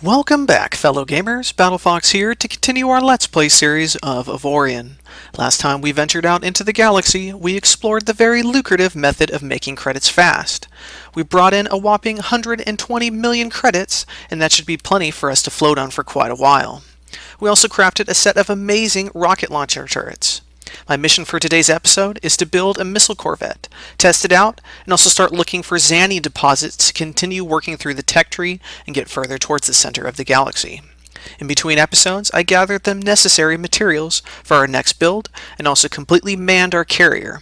Welcome back, fellow gamers. BattleFox here to continue our Let's Play series of Avorion. Last time we ventured out into the galaxy, we explored the very lucrative method of making credits fast. We brought in a whopping 120 million credits, and that should be plenty for us to float on for quite a while. We also crafted a set of amazing rocket launcher turrets. My mission for today's episode is to build a missile corvette, test it out, and also start looking for xanion deposits to continue working through the tech tree and get further towards the center of the galaxy. In between episodes, I gathered the necessary materials for our next build and also completely manned our carrier.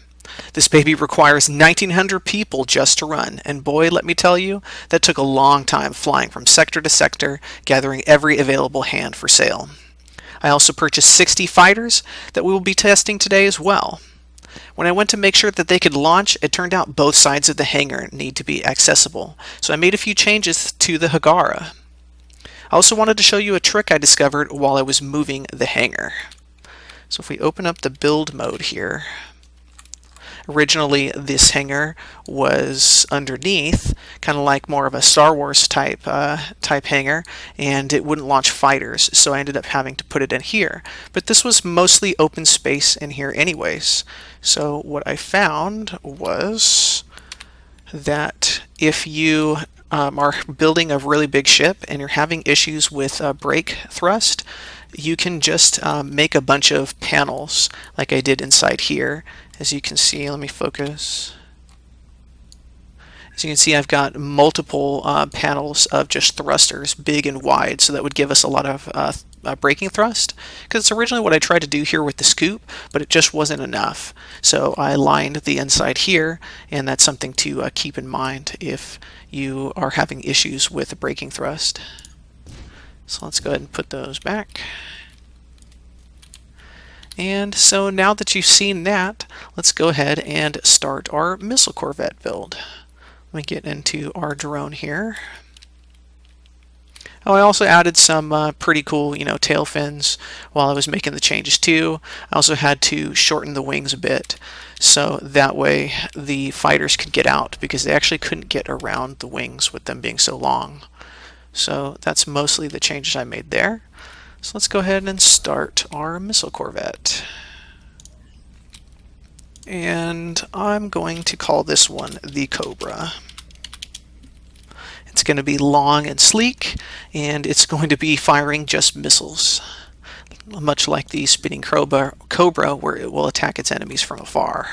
This baby requires 1,900 people just to run, and boy, let me tell you, that took a long time flying from sector to sector, gathering every available hand for sale. I also purchased 60 fighters that we will be testing today as well. When I went to make sure that they could launch, it turned out both sides of the hangar need to be accessible, so I made a few changes to the Hagara. I also wanted to show you a trick I discovered while I was moving the hangar. So if we open up the build mode here, originally this hangar was underneath, kind of like more of a Star Wars type hangar, and it wouldn't launch fighters, so I ended up having to put it in here. But this was mostly open space in here anyways. So what I found was that if you are building a really big ship and you're having issues with brake thrust, you can just make a bunch of panels like I did inside here. As you can see, let me focus. As you can see, I've got multiple panels of just thrusters, big and wide, so that would give us a lot of braking thrust, because it's originally what I tried to do here with the scoop, but it just wasn't enough. So I lined the inside here, and that's something to keep in mind if you are having issues with the braking thrust. So let's go ahead and put those back. And so now that you've seen that, let's go ahead and start our missile corvette build. Let me get into our drone here. Oh, I also added some pretty cool, tail fins while I was making the changes too. I also had to shorten the wings a bit, so that way the fighters could get out, because they actually couldn't get around the wings with them being so long. So that's mostly the changes I made there. So let's go ahead and start our missile corvette. And I'm going to call this one the Cobra. It's going to be long and sleek, and it's going to be firing just missiles, much like the spinning Cobra, where it will attack its enemies from afar.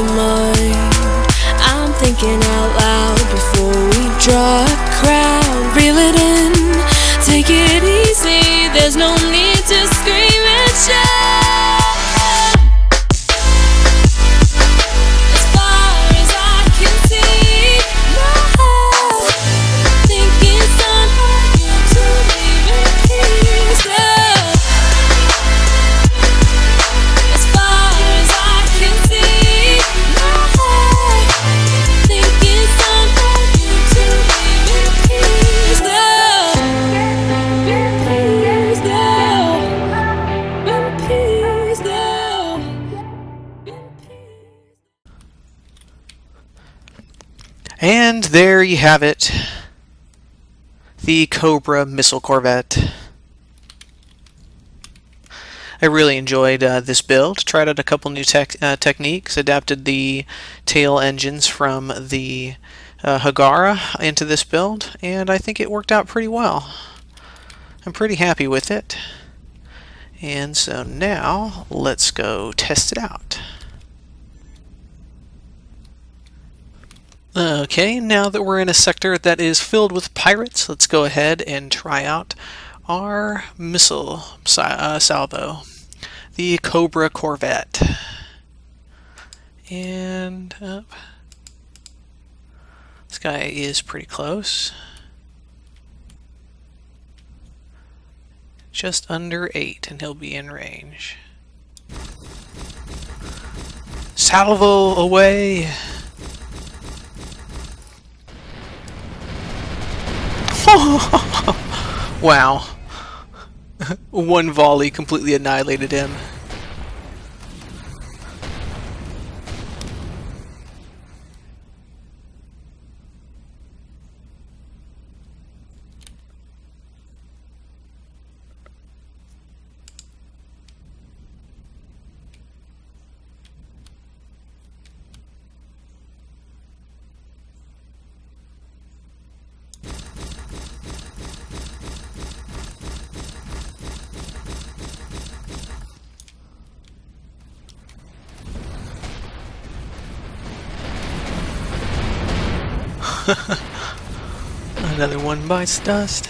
the mind. I'm thinking out loud before we draw a crowd. Reel it in, take it easy, there's no need to scream and shout. As far as I can see, my heart thinking it's time for you to leave in peace. As far as I can see, my heart thinking it's time for you to leave in peace. And there you have it, the Cobra Missile Corvette. I really enjoyed this build. Tried out a couple new techniques, adapted the tail engines from the Hagara into this build, and I think it worked out pretty well. I'm pretty happy with it. And so now, let's go test it out. Okay, now that we're in a sector that is filled with pirates, let's go ahead and try out our missile salvo, the Cobra Corvette. And this guy is pretty close. Just under 8, and he'll be in range. Salvo away! Wow. One volley completely annihilated him. Another one bites dust.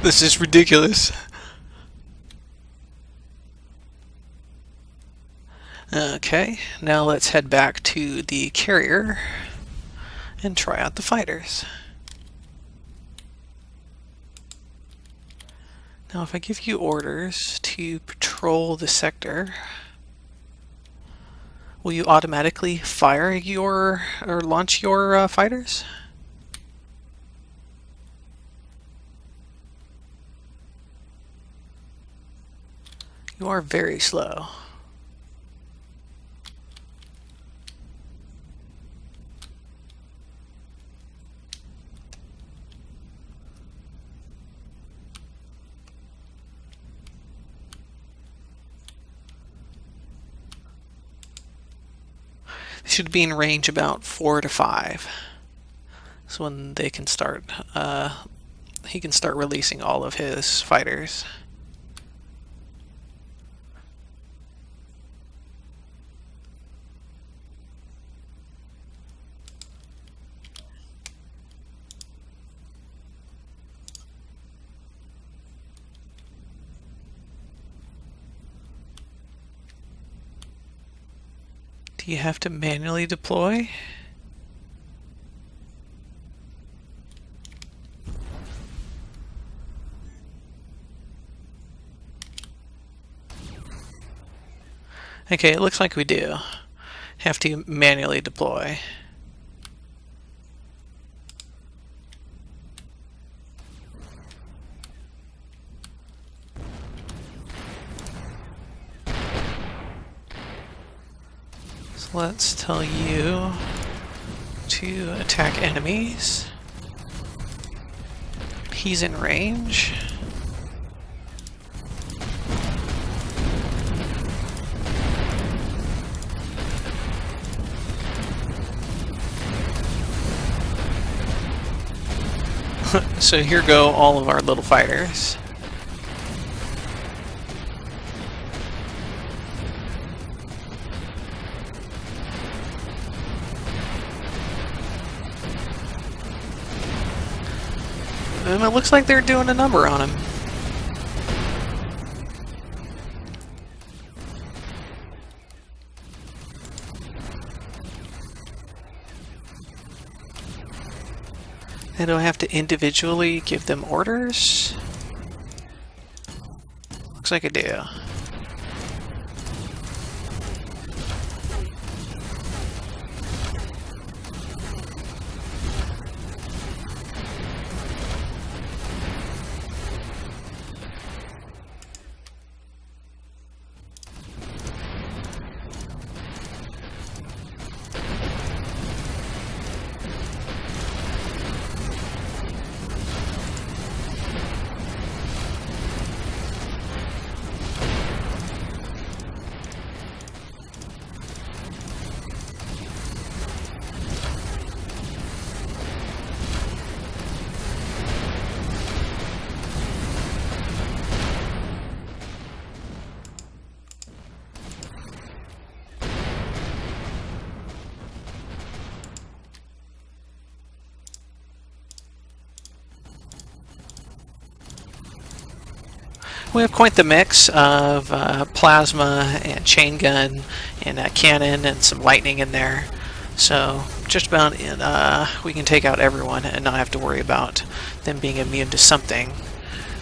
This is ridiculous. Okay, now let's head back to the carrier and try out the fighters. Now if I give you orders to patrol the sector, will you automatically fire your or launch your fighters? You are very slow. They should be in range about 4 to 5. So when they can start, he can start releasing all of his fighters. Do you have to manually deploy? Okay, it looks like we do have to manually deploy. let's tell you to attack enemies. He's in range. So here go all of our little fighters. And it looks like they're doing a number on him. And do I have to individually give them orders? Looks like I do. We have quite the mix of plasma and chain gun and cannon and some lightning in there. So just about we can take out everyone and not have to worry about them being immune to something.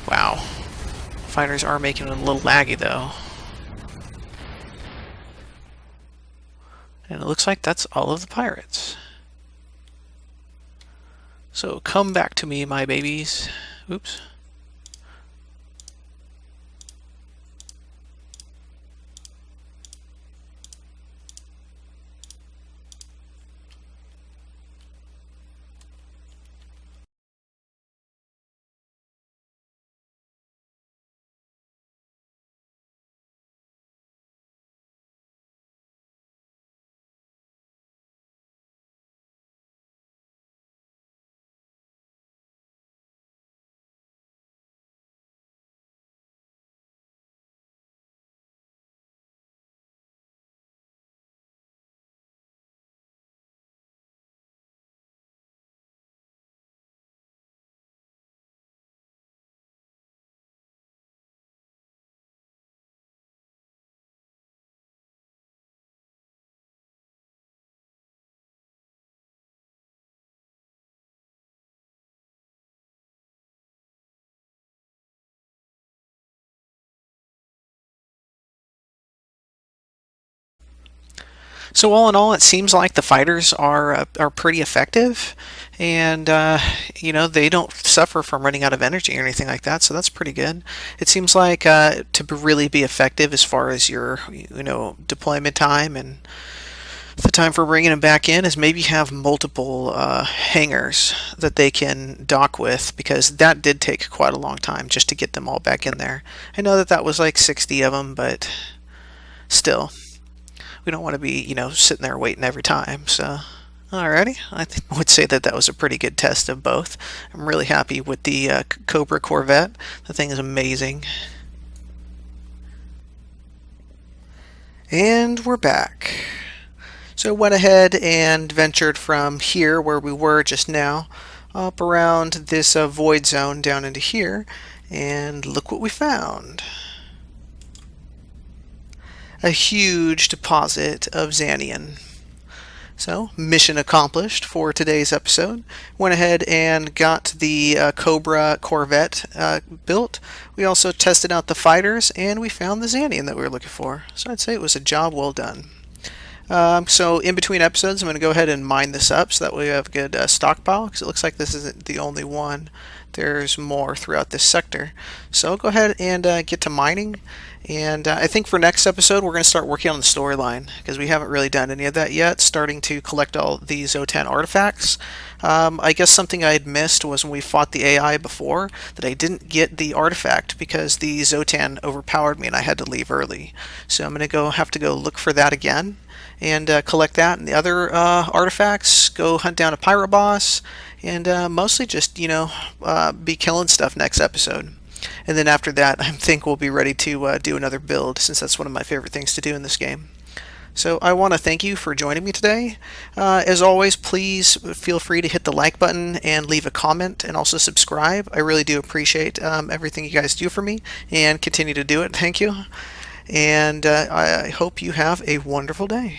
Wow. Fighters are making it a little laggy though. And it looks like that's all of the pirates. So come back to me, my babies. Oops. So all in all, it seems like the fighters are pretty effective, and you know, they don't suffer from running out of energy or anything like that. So that's pretty good. It seems like to really be effective as far as your deployment time and the time for bringing them back in is maybe have multiple hangars that they can dock with, because that did take quite a long time just to get them all back in there. I know that that was like 60 of them, but still. We don't want to be, sitting there waiting every time. So, alrighty, I would say that that was a pretty good test of both. I'm really happy with the Cobra Corvette. The thing is amazing. And we're back. So went ahead and ventured from here, where we were just now, up around this void zone down into here, and look what we found. A huge deposit of xanion. So, mission accomplished for today's episode. Went ahead and got the Cobra Corvette built. We also tested out the fighters, and we found the xanion that we were looking for. So I'd say it was a job well done. So in between episodes, I'm going to go ahead and mine this up so that way we have a good stockpile, because it looks like this isn't the only one. There's more throughout this sector. So I'll go ahead and get to mining. And I think for next episode, we're going to start working on the storyline, because we haven't really done any of that yet, starting to collect all the Zotan artifacts. I guess something I had missed was when we fought the AI before, that I didn't get the artifact because the Zotan overpowered me and I had to leave early. So I'm going to have to go look for that again and collect that and the other artifacts, go hunt down a pirate boss, and mostly just, be killing stuff next episode. And then after that, I think we'll be ready to do another build, since that's one of my favorite things to do in this game. So I want to thank you for joining me today. As always, please feel free to hit the like button and leave a comment, and also subscribe. I really do appreciate everything you guys do for me, and continue to do it. Thank you. And I hope you have a wonderful day.